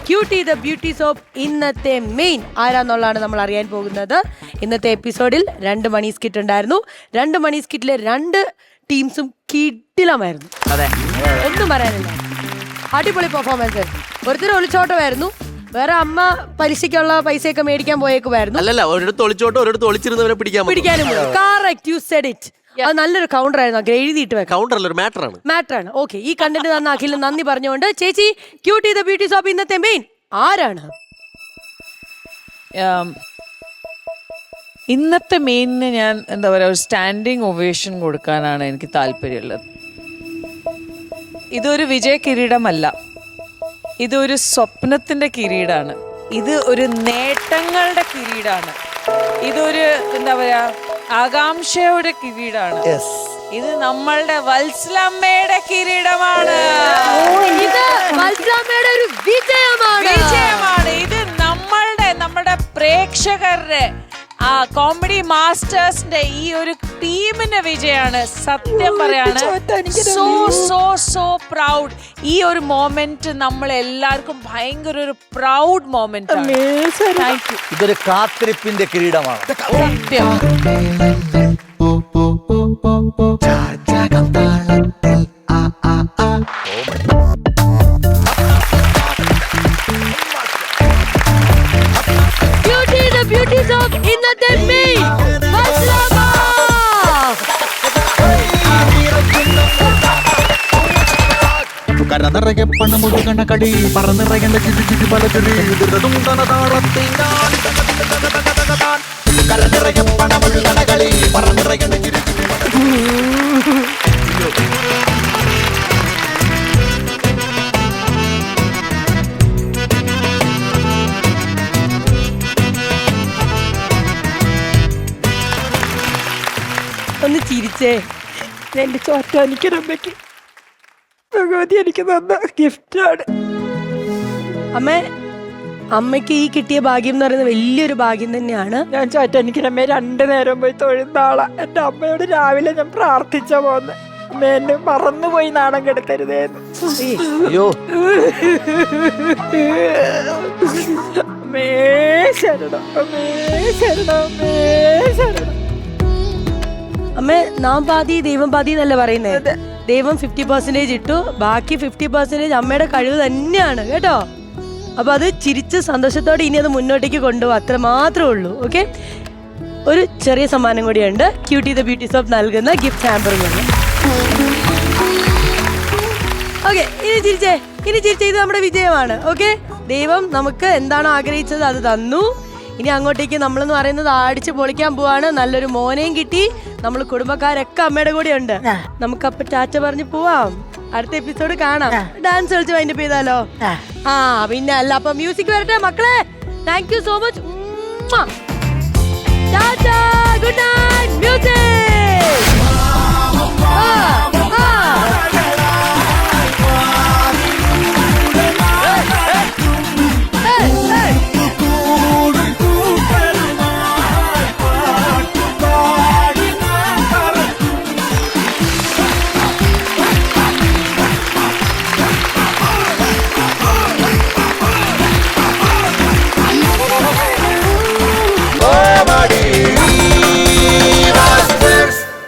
Cutie the beauty soap ഇന്നത്തെ main ആരാന്നുള്ളതാണ് നമ്മൾ അറിയാൻ പോകുന്നത്. ഇന്നത്തെ എപ്പിസോഡിൽ 2 മണി സ്കിറ്റ് ഉണ്ടായിരുന്നു. 2 മണി സ്കിറ്റിലെ 2 ടീംസും കിടിലമായിരുന്നു. ഒന്നും പറയാനില്ല, അടിപൊളി പെർഫോമൻസ്. ഒരുത്തർ ഒളിച്ചോട്ടമായിരുന്നു, വേറെ അമ്മ പലിശയ്ക്കുള്ള പൈസയൊക്കെ മേടിക്കാൻ പോയേക്കുമായിരുന്നു. അല്ലല്ല, ഒരിടത്ത് ഒളിച്ചോട്ടോ ഒരിടത്ത് ഒളിച്ചിരുന്നവരെ പിടിക്കാനും. Correct, you said it. അത് നല്ലൊരു കൗണ്ടർ ആയിരുന്നു. എഴുതിയിട്ട് വെക്കാം. കൗണ്ടർ അല്ല, ഒരു മാറ്റർ ആണ്. ഓക്കെ, ഈ കണ്ടന്റ് തന്ന അഖിലിന് നന്ദി പറഞ്ഞുകൊണ്ട് ചേച്ചി, ക്യൂട്ടി ദ ബ്യൂട്ടി സോപ്പ് ഇന്നത്തെ മെയിൻ ആരാണ്? ഇന്നത്തെ മെയിനിന് ഞാൻ എന്താ പറയുക, ഒരു സ്റ്റാൻഡിങ് ഒവേഷൻ കൊടുക്കാനാണ് എനിക്ക് താല്പര്യമുള്ളത്. ഇതൊരു വിജയ കിരീടമല്ല, ഇതൊരു സ്വപ്നത്തിന്റെ കിരീടമാണ്. ഇത് ഒരു നേട്ടങ്ങളുടെ കിരീടമാണ്. ഇതൊരു എന്താ പറയാ, ആകാംക്ഷയുടെ കിരീടമാണ്. ഇത് നമ്മളുടെ വത്സലമ്മയുടെ കിരീടമാണ്. ഇത് വത്സലമ്മയുടെ ഒരു വിജയമാണ്. ഇത് നമ്മുടെ പ്രേക്ഷകരുടെ കോമഡി മാസ്റ്റേഴ്സിന്റെ ഈ ഒരു ടീമിന്റെ വിജയമാണ്. സത്യം പറയാണ്, സോ പ്രൗഡ്. ഈ ഒരു മൊമെന്റ് നമ്മൾ എല്ലാവർക്കും ഭയങ്കര ഒരു പ്രൗഡ് മൊമെന്റ് ആണ്. ഇതൊരു കാത്തിരിപ്പിന്റെ കിരീടമാണ്. സത്യം. ബ്യൂട്ടി സോപ്പ് ഇന്നത്തെ മെയിൻ വത്സലമ്മ. കരനിറയെ പണമുഴുകണ കടി പറന്നിറയേണ്ട ചുറ്റി പല ചുരി കരനിറയെ പണമുഴുകണ കളി പറന്നിറയേണ്ട ചുരി. ഒന്ന് ചിരിച്ചേ. എന്റെ ചോറ്റാനിക്കരമ്മയ്ക്ക് ഭഗവതി എനിക്ക് തന്ന ഗിഫ്റ്റാണ്. അമ്മയ്ക്ക് ഈ കിട്ടിയ ഭാഗ്യം എന്ന് പറയുന്നത് വലിയൊരു ഭാഗ്യം തന്നെയാണ്. ഞാൻ ചോറ്റാനിക്കരമ്മയെ 2 നേരം പോയി തൊഴുന്ന ആളാ. എന്റെ അമ്മയോട് രാവിലെ ഞാൻ പ്രാർത്ഥിച്ച പോന്ന്, അമ്മ എന്നെ മറന്നുപോയി നാണം കെടുത്തരുതേന്ന്. അയ്യോ, അമ്മേ ശരണം, അമ്മേ ശരണം, അമ്മേ ശരണം. അമ്മേ, നാം പാതി ദൈവം പാതി എന്നല്ലേ പറയുന്നത്. ദൈവം 50% ഇട്ടു, ബാക്കി 50% അമ്മയുടെ കഴിവ് തന്നെയാണ് കേട്ടോ. അപ്പൊ അത് ചിരിച്ച് സന്തോഷത്തോടെ ഇനി അത് മുന്നോട്ടേക്ക് കൊണ്ടുപോകും, അത്ര മാത്രമേ ഉള്ളൂ. ഓക്കെ, ഒരു ചെറിയ സമ്മാനം കൂടിയുണ്ട്. ക്യൂട്ടി ദ ബ്യൂട്ടി സോപ്പ് നൽകുന്ന ഗിഫ്റ്റ് ഹാമ്പറും കൂടി. ഓക്കെ, ഇനി ചിരിച്ചേ. ഇത് നമ്മുടെ വിജയമാണ്. ഓക്കെ, ദൈവം നമുക്ക് എന്താണോ ആഗ്രഹിച്ചത് അത് തന്നു. ഇനി അങ്ങോട്ടേക്ക് നമ്മളെന്ന് പറയുന്നത് അടിച്ച് പൊളിക്കാൻ പോവാണ്. നല്ലൊരു മോനെയും കിട്ടി, നമ്മൾ കുടുംബക്കാരൊക്കെ അമ്മയുടെ കൂടെ ഉണ്ട്. നമുക്ക് അപ്പൊ ടാറ്റ പറഞ്ഞ് പോവാം. അടുത്ത എപ്പിസോഡ് കാണാം. ഡാൻസ് കളിച്ച് വൈൻഡപ്പ് ചെയ്താലോ? പിന്നെ അല്ല, അപ്പൊ മ്യൂസിക് വരട്ടെ മക്കളെ. Thank you so much. Tata, good night, music.